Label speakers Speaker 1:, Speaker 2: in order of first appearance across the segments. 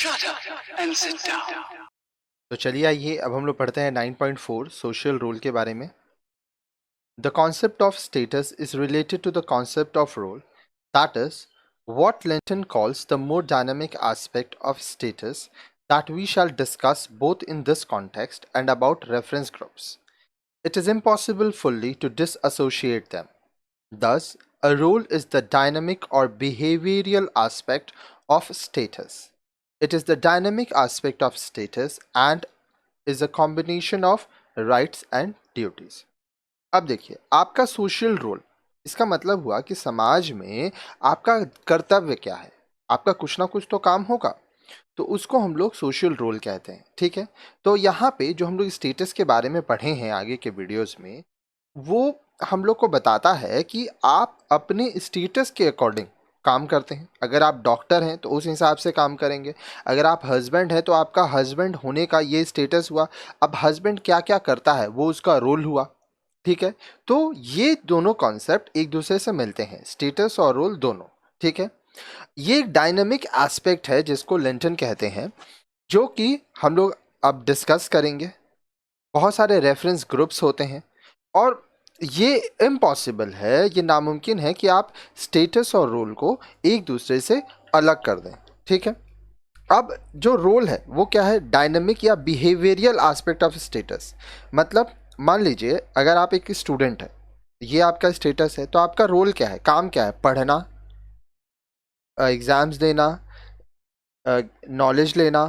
Speaker 1: Shut up and sit down.
Speaker 2: तो चलिए आइए अब हम लोग पढ़ते हैं 9.4 सोशल रोल के बारे में. The concept of status is related to the concept of role. That is what Linton calls the more dynamic aspect of status that we shall discuss both in this context and about reference groups. It is impossible fully to disassociate them. Thus, a role is the dynamic or behavioral aspect of status. It is the dynamic aspect of status and is a combination of rights and duties. अब देखिए आपका social role, इसका मतलब हुआ कि समाज में आपका कर्तव्य क्या है. आपका कुछ ना कुछ तो काम होगा, तो उसको हम लोग सोशल रोल कहते हैं. ठीक है, तो यहाँ पे जो हम लोग स्टेटस के बारे में पढ़े हैं आगे के वीडियोस में, वो हम लोग को बताता है कि आप अपने स्टेटस के अकॉर्डिंग काम करते हैं. अगर आप डॉक्टर हैं तो उस हिसाब से काम करेंगे. अगर आप हस्बैंड हैं तो आपका हस्बैंड होने का ये स्टेटस हुआ. अब हस्बैंड क्या क्या करता है वो उसका रोल हुआ. ठीक है, तो ये दोनों कॉन्सेप्ट एक दूसरे से मिलते हैं, स्टेटस और रोल दोनों. ठीक है, ये एक डायनामिक एस्पेक्ट है जिसको लिंटन कहते हैं, जो कि हम लोग अब डिस्कस करेंगे. बहुत सारे रेफरेंस ग्रुप्स होते हैं और ये इम्पॉसिबल है, ये नामुमकिन है कि आप स्टेटस और रोल को एक दूसरे से अलग कर दें. ठीक है, अब जो रोल है वो क्या है, डायनामिक या बिहेवियरल एस्पेक्ट ऑफ स्टेटस. मतलब मान लीजिए अगर आप एक स्टूडेंट है, ये आपका स्टेटस है, तो आपका रोल क्या है, काम क्या है, पढ़ना, एग्जाम्स देना, नॉलेज लेना,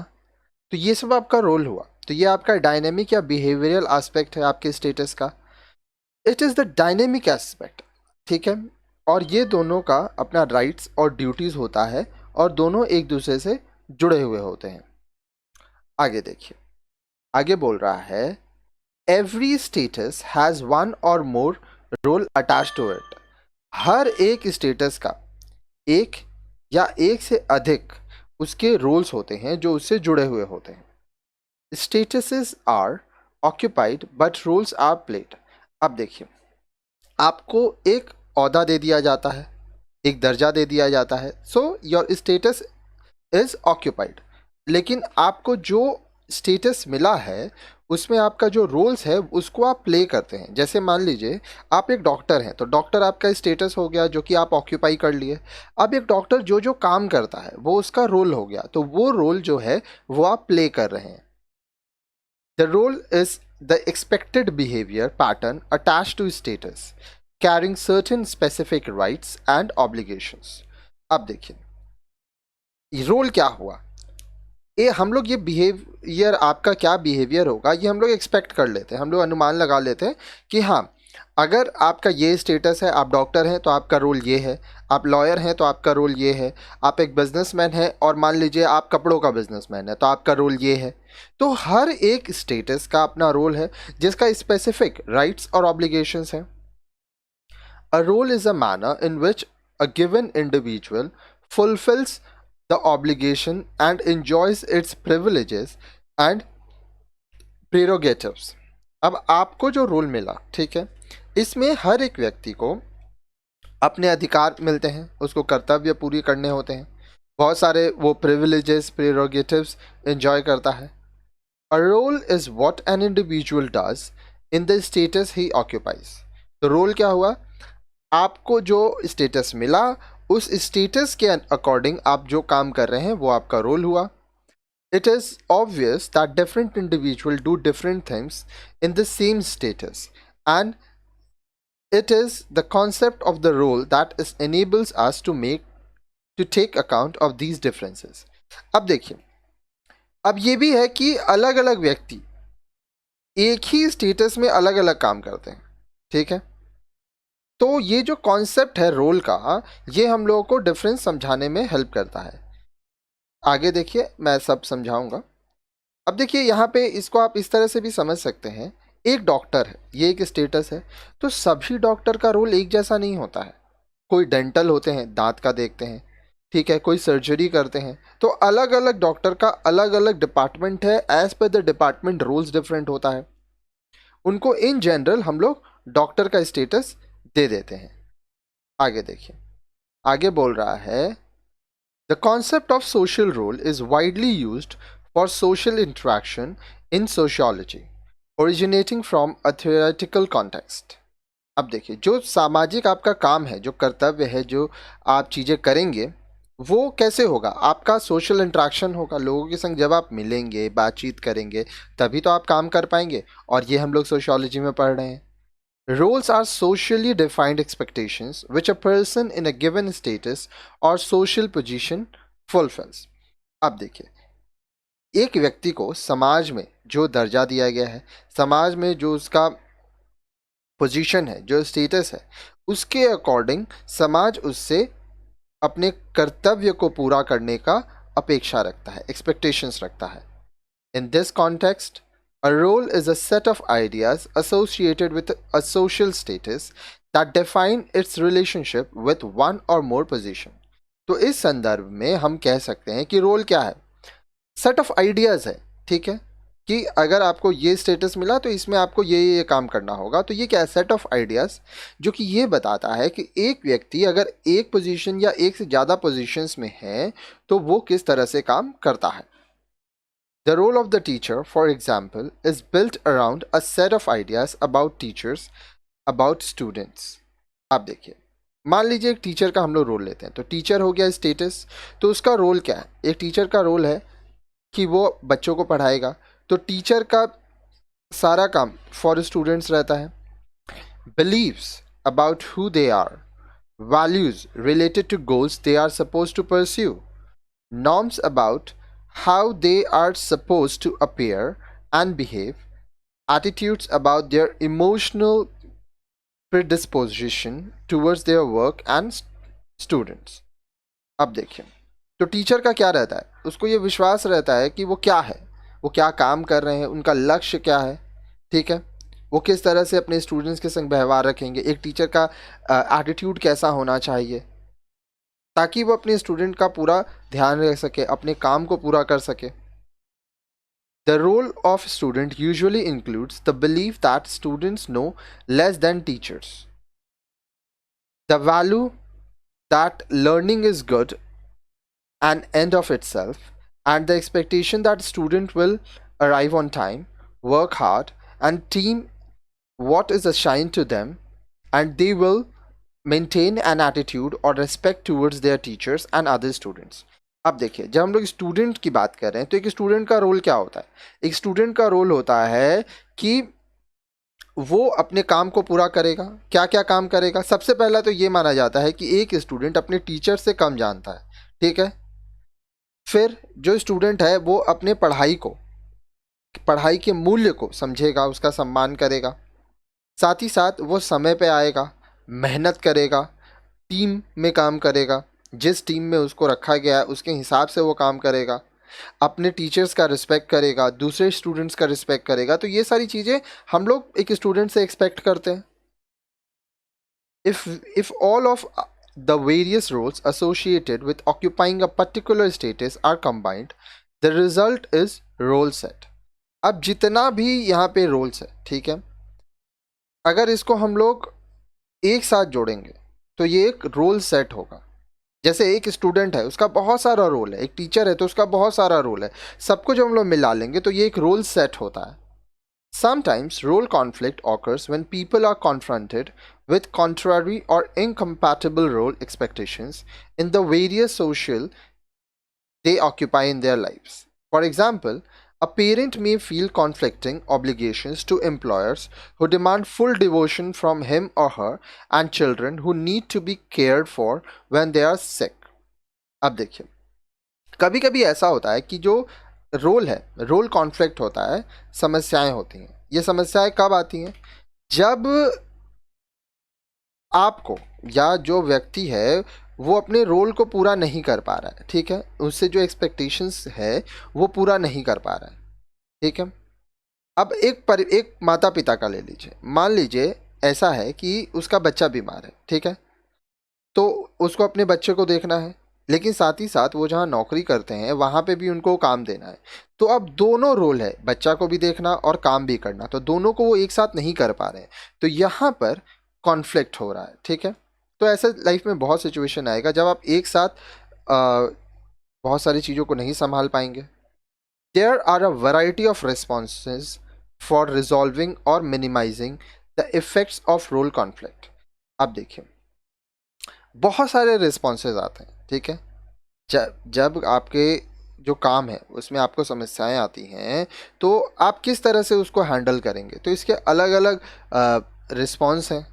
Speaker 2: तो ये सब आपका रोल हुआ. तो ये आपका डायनेमिक या बिहेवियरल एस्पेक्ट है आपके स्टेटस का. It is the dynamic aspect. ठीक है, और ये दोनों का अपना राइट्स और ड्यूटीज़ होता है और दोनों एक दूसरे से जुड़े हुए होते हैं. आगे देखिए, आगे बोल रहा है every status has one or more role attached to it. हर एक स्टेटस का एक या एक से अधिक उसके रोल्स होते हैं जो उससे जुड़े हुए होते हैं. Statuses are occupied but roles are played. अब देखिए, आपको एक ओहदा दे दिया जाता है, एक दर्जा दे दिया जाता है, so your status is occupied. लेकिन आपको जो स्टेटस मिला है उसमें आपका जो रोल्स है उसको आप प्ले करते हैं. जैसे मान लीजिए आप एक डॉक्टर हैं, तो डॉक्टर आपका स्टेटस हो गया जो कि आप ऑक्यूपाई कर लिए. अब एक डॉक्टर जो जो काम करता है वो उसका रोल हो गया, तो वो रोल जो है वो आप प्ले कर रहे हैं. The role is the expected behaviour pattern attach to status carrying certain specific rights and obligations. अब देखिए रोल क्या हुआ, ये हम लोग ये बिहेवियर, आपका क्या बिहेवियर होगा ये हम लोग एक्सपेक्ट कर लेते हैं, हम लोग अनुमान लगा लेते हैं कि हाँ, अगर आपका ये स्टेटस है, आप डॉक्टर हैं तो आपका रोल ये है, आप लॉयर हैं तो आपका रोल ये है, आप एक बिजनेसमैन हैं और मान लीजिए आप कपड़ों का बिजनेसमैन है तो आपका रोल ये है. तो हर एक स्टेटस का अपना रोल है जिसका स्पेसिफिक राइट्स और ऑब्लिगेशंस हैं. A role is a manner in which a given individual fulfils the obligation and enjoys its privileges and prerogatives. अब आपको जो रोल मिला, ठीक है, इसमें हर एक व्यक्ति को अपने अधिकार मिलते हैं, उसको कर्तव्य पूरी करने होते हैं, बहुत सारे वो प्रिविलेजेस प्रेरोगेटिव्स एंजॉय करता है. A role is what an individual does in the status he occupies. तो रोल क्या हुआ, आपको जो स्टेटस मिला उस स्टेटस के अकॉर्डिंग आप जो काम कर रहे हैं वो आपका रोल हुआ. It is obvious that different individual do different things in the same status and it is the concept of the role that is enables us to take account of these differences. अब देखिए, अब ये भी है कि अलग अलग व्यक्ति एक ही स्टेटस में अलग अलग काम करते हैं. ठीक है, तो ये जो कॉन्सेप्ट है रोल का, ये हम लोगों को डिफरेंस समझाने में हेल्प करता है. आगे देखिए मैं सब समझाऊंगा. अब देखिए यहाँ पे इसको आप इस तरह से भी समझ सकते हैं, एक डॉक्टर है, ये एक स्टेटस है, तो सभी डॉक्टर का रोल एक जैसा नहीं होता है. कोई डेंटल होते हैं, दांत का देखते हैं, ठीक है, कोई सर्जरी करते हैं, तो अलग अलग डॉक्टर का अलग अलग डिपार्टमेंट है, as per the department roles different होता है. उनको इन जनरल हम लोग डॉक्टर का स्टेटस दे देते हैं. आगे देखिए, आगे बोल रहा है The concept of social role is widely used for social interaction in sociology, originating from a theoretical context. अब देखिए, जो सामाजिक आपका काम है, जो कर्तव्य है, जो आप चीज़ें करेंगे, वो कैसे होगा? आपका सोशल इंटरेक्शन होगा, लोगों के संग जब आप मिलेंगे, बातचीत करेंगे, तभी तो आप काम कर पाएंगे। और ये हम लोग सोशियोलॉजी में पढ़ रहे हैं। Roles are socially defined expectations which a person in a given status or social position fulfills. अब देखिए, एक व्यक्ति को समाज में जो दर्जा दिया गया है, समाज में जो उसका पोजीशन है, जो स्टेटस है, उसके अकॉर्डिंग समाज उससे अपने कर्तव्य को पूरा करने का अपेक्षा रखता है, एक्सपेक्टेशंस रखता है। In this context, a role is a set of ideas associated with a social status that define its relationship with one or more position. तो इस संदर्भ में हम कह सकते हैं कि रोल क्या है? सेट ऑफ आइडियाज है, ठीक है, कि अगर आपको ये स्टेटस मिला तो इसमें आपको ये काम करना होगा। तो ये क्या है? सेट ऑफ आइडियाज, जो कि ये बताता है कि एक व्यक्ति अगर एक पोजीशन या एक से ज़्यादा पोजीशंस में है तो वो किस तरह से काम करता है। The role of the teacher, for example, is built around a set of ideas about teachers, about students. आप देखिए, मान लीजिए एक टीचर का हम लोग रोल लेते हैं, तो टीचर हो गया स्टेटस, तो उसका रोल क्या है? एक टीचर का रोल है कि वो बच्चों को पढ़ाएगा। तो टीचर का सारा काम फॉर स्टूडेंट्स रहता है। Beliefs about who they are, values related to goals they are supposed to pursue, norms about how they are supposed to appear and behave, attitudes about their emotional predisposition towards their work and students. अब देखिए, तो teacher का क्या रहता है? उसको ये विश्वास रहता है कि वो क्या है, वो क्या काम कर रहे हैं, उनका लक्ष्य क्या है, ठीक है, वो किस तरह से अपने स्टूडेंट्स के संग व्यवहार रखेंगे, एक टीचर का एटीट्यूड कैसा होना चाहिए, ताकि वो अपने स्टूडेंट का पूरा ध्यान रख सके, अपने काम को पूरा कर सके। The role of student usually includes the belief that students know less than teachers, the value that learning is good an end of itself, and the expectation that student will arrive on time, work hard, and team what is assigned to them, and they will maintain an attitude or respect towards their teachers and other students. अब देखिए, जब हम लोग student की बात कर रहे हैं तो एक स्टूडेंट का रोल क्या होता है? एक स्टूडेंट का रोल होता है कि वो अपने काम को पूरा करेगा। क्या क्या काम करेगा? सबसे पहला तो ये माना जाता है कि एक स्टूडेंट अपने टीचर से कम जानता है, ठीक है। फिर जो स्टूडेंट है वो अपने पढ़ाई के मूल्य को समझेगा, उसका सम्मान करेगा। साथ ही साथ वो समय पे आएगा, मेहनत करेगा, टीम में काम करेगा, जिस टीम में उसको रखा गया है उसके हिसाब से वो काम करेगा, अपने टीचर्स का रिस्पेक्ट करेगा, दूसरे स्टूडेंट्स का रिस्पेक्ट करेगा। तो ये सारी चीज़ें हम लोग एक स्टूडेंट से एक्सपेक्ट करते हैं। If all of the various roles associated with occupying a particular status are combined, the result is role set. अब जितना भी यहाँ पे रोल्स है, ठीक है, अगर इसको हम लोग एक साथ जोड़ेंगे तो ये एक रोल सेट होगा। जैसे एक स्टूडेंट है, उसका बहुत सारा रोल है, एक टीचर है तो उसका बहुत सारा रोल है, सबको जब हम लोग मिला लेंगे तो ये एक रोल सेट होता है। Sometimes role conflict occurs when people are confronted with contrary or incompatible role expectations in the various social they occupy in their lives. For example, a parent may feel conflicting obligations to employers who demand full devotion from him or her and children who need to be cared for when they are sick. अब देखिए, कभी कभी ऐसा होता है कि जो role है, रोल कॉन्फ्लिक्ट होता है, समस्याएं होती हैं। ये समस्याएं कब आती हैं? जब आपको या जो व्यक्ति है वो अपने रोल को पूरा नहीं कर पा रहा है, ठीक है, उससे जो एक्सपेक्टेशंस है वो पूरा नहीं कर पा रहा है, ठीक है। अब एक माता पिता का ले लीजिए, मान लीजिए ऐसा है कि उसका बच्चा बीमार है, ठीक है, तो उसको अपने बच्चे को देखना है, लेकिन साथ ही साथ वो जहाँ नौकरी करते हैं वहाँ पे भी उनको काम देना है। तो अब दोनों रोल है, बच्चा को भी देखना और काम भी करना, तो दोनों को वो एक साथ नहीं कर पा रहे हैं, तो यहाँ पर कॉन्फ्लिक्ट हो रहा है, ठीक है। तो ऐसे लाइफ में बहुत सिचुएशन आएगा जब आप एक साथ बहुत सारी चीज़ों को नहीं संभाल पाएंगे। There are a variety of responses for resolving और minimizing the effects of role conflict. अब देखिए, बहुत सारे रिस्पॉन्सेज आते हैं, ठीक है। जब आपके जो काम है उसमें आपको समस्याएं आती हैं, तो आप किस तरह से उसको हैंडल करेंगे, तो इसके अलग अलग रिस्पॉन्स हैं।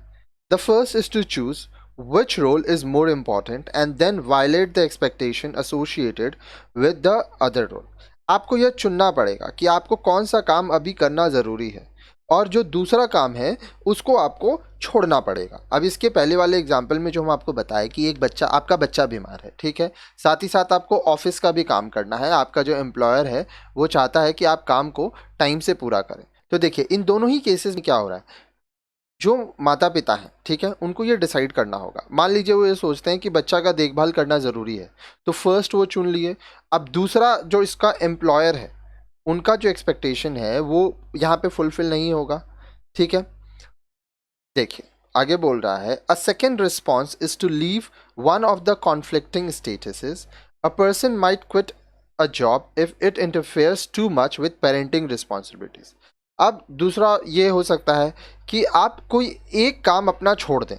Speaker 2: The first is to choose which role is more important and then violate the expectation associated with the other role। आपको यह चुनना पड़ेगा कि आपको कौन सा काम अभी करना ज़रूरी है और जो दूसरा काम है उसको आपको छोड़ना पड़ेगा। अब इसके पहले वाले एग्जाम्पल में जो हम आपको बताया कि एक बच्चा, आपका बच्चा बीमार है, ठीक है, साथ ही साथ आपको ऑफिस का भी काम करना है, आपका जो एम्प्लॉयर है वो चाहता है कि आप काम को टाइम से पूरा करें। तो देखिए, इन दोनों ही केसेस में क्या हो रहा है, जो माता पिता हैं, ठीक है, उनको ये डिसाइड करना होगा। मान लीजिए वो ये सोचते हैं कि बच्चा का देखभाल करना ज़रूरी है, तो फर्स्ट वो चुन लिए। अब दूसरा जो इसका एम्प्लॉयर है, उनका जो एक्सपेक्टेशन है वो यहाँ पे फुलफिल नहीं होगा, ठीक है। देखिए, आगे बोल रहा है, a second response is to leave one of the conflicting statuses. A person might quit a job if it interferes too much with parenting responsibilities. अब दूसरा ये हो सकता है कि आप कोई एक काम अपना छोड़ दें।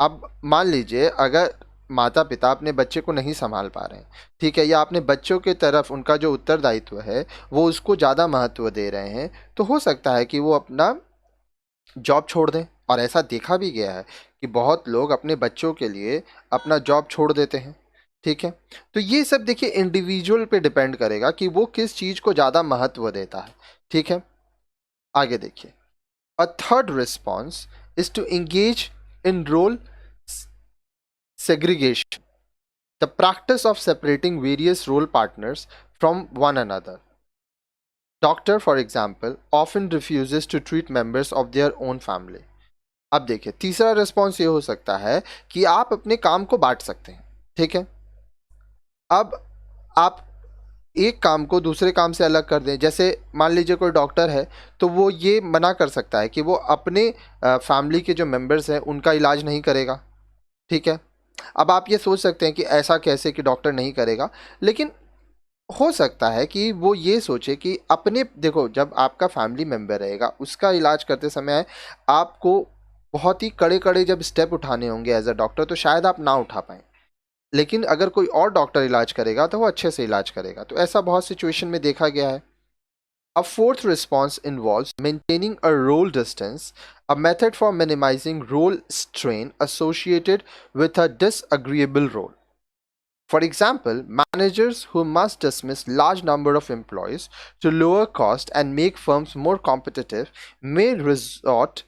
Speaker 2: अब मान लीजिए, अगर माता पिता अपने बच्चे को नहीं संभाल पा रहे हैं, ठीक है, या अपने बच्चों की तरफ उनका जो उत्तरदायित्व है वो उसको ज़्यादा महत्व दे रहे हैं, तो हो सकता है कि वो अपना जॉब छोड़ दें। और ऐसा देखा भी गया है कि बहुत लोग अपने बच्चों के लिए अपना जॉब छोड़ देते हैं, ठीक है। तो ये सब देखिए इंडिविजुअल पे डिपेंड करेगा कि वो किस चीज़ को ज़्यादा महत्व देता है, ठीक है। आगे देखिए, a third response is to engage in role segregation, the practice of separating various role partners from one another. Doctor, for example, often refuses to treat members of their own family. अब देखिए, तीसरा response ये हो सकता है कि आप अपने काम को बांट सकते हैं, ठीक है। अब आप एक काम को दूसरे काम से अलग कर दें। जैसे मान लीजिए कोई डॉक्टर है, तो वो ये मना कर सकता है कि वो अपने फैमिली के जो मेंबर्स हैं उनका इलाज नहीं करेगा, ठीक है। अब आप ये सोच सकते हैं कि ऐसा कैसे कि डॉक्टर नहीं करेगा, लेकिन हो सकता है कि वो ये सोचे कि अपने, देखो, जब आपका फैमिली मेंबर रहेगा उसका इलाज करते समय आपको बहुत ही कड़े कड़े जब स्टेप उठाने होंगे एज अ डॉक्टर, तो शायद आप ना उठा पाएँ। लेकिन अगर कोई और डॉक्टर इलाज करेगा तो वो अच्छे से इलाज करेगा। तो ऐसा बहुत सिचुएशन में देखा गया है। A fourth response involves maintaining a role distance, a method for minimizing role strain associated with a disagreeable role. For example, managers who must dismiss large number of employees to lower cost and make firms more competitive may resort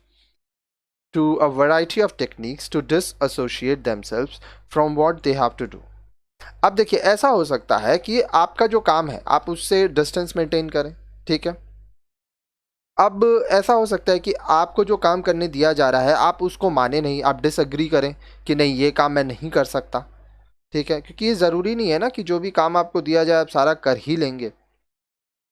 Speaker 2: to a variety of techniques to disassociate themselves from what they have to do. अब देखिए, ऐसा हो सकता है कि आपका जो काम है आप उससे डिस्टेंस मेंटेन करें, ठीक है। अब ऐसा हो सकता है कि आपको जो काम करने दिया जा रहा है आप उसको माने नहीं, आप डिसएग्री करें कि नहीं, ये काम मैं नहीं कर सकता, ठीक है, क्योंकि ये ज़रूरी नहीं है ना कि जो भी काम आपको दिया जाए आप सारा कर ही लेंगे।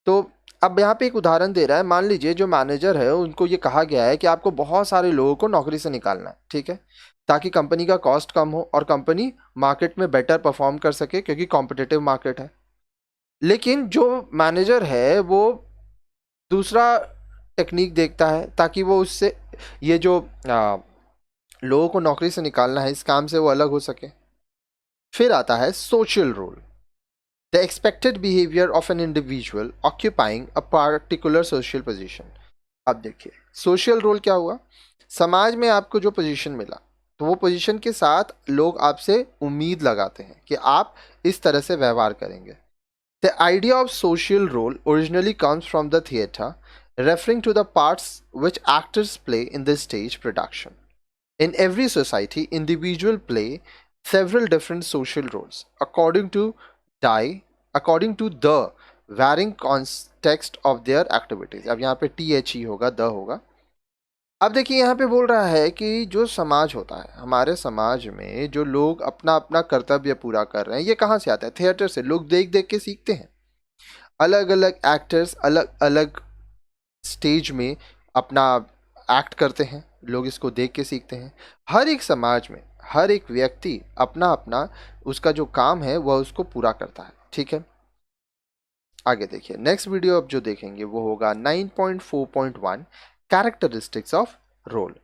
Speaker 2: तो अब यहाँ पे एक उदाहरण दे रहा है, मान लीजिए जो मैनेजर है उनको ये कहा गया है कि आपको बहुत सारे लोगों को नौकरी से निकालना है, ठीक है, ताकि कंपनी का कॉस्ट कम हो और कंपनी मार्केट में बेटर परफॉर्म कर सके, क्योंकि कॉम्पिटिटिव मार्केट है। लेकिन जो मैनेजर है वो दूसरा टेक्निक देखता है ताकि वो उससे, ये जो लोगों को नौकरी से निकालना है, इस काम से वो अलग हो सके। फिर आता है social role, the expected behaviour of an individual occupying a particular social position. अब देखिए, सोशल रोल क्या हुआ, समाज में आपको जो पोजीशन मिला, तो वो पोजीशन के साथ लोग आपसे उम्मीद लगाते हैं कि आप इस तरह से व्यवहार करेंगे। The idea of social role originally comes from the theatre, referring to the parts which actors play in the stage production. In every society, individuals play several different social roles according to the varying context of their activities. अब यहाँ पे THE होगा, the होगा। अब देखिए, यहाँ पे बोल रहा है कि जो समाज होता है, हमारे समाज में जो लोग अपना अपना कर्तव्य पूरा कर रहे हैं, ये कहाँ से आता है? थिएटर से। लोग देख देख के सीखते हैं। अलग अलग एक्टर्स अलग अलग स्टेज में अपना एक्ट करते हैं, लोग इसको देख के सीखते हैं। हर एक समाज में हर एक व्यक्ति अपना अपना उसका जो काम है वह उसको पूरा करता है। ठीक है, आगे देखिए नेक्स्ट वीडियो अब जो देखेंगे वो होगा 9.4.1 कैरेक्टरिस्टिक्स ऑफ रोल।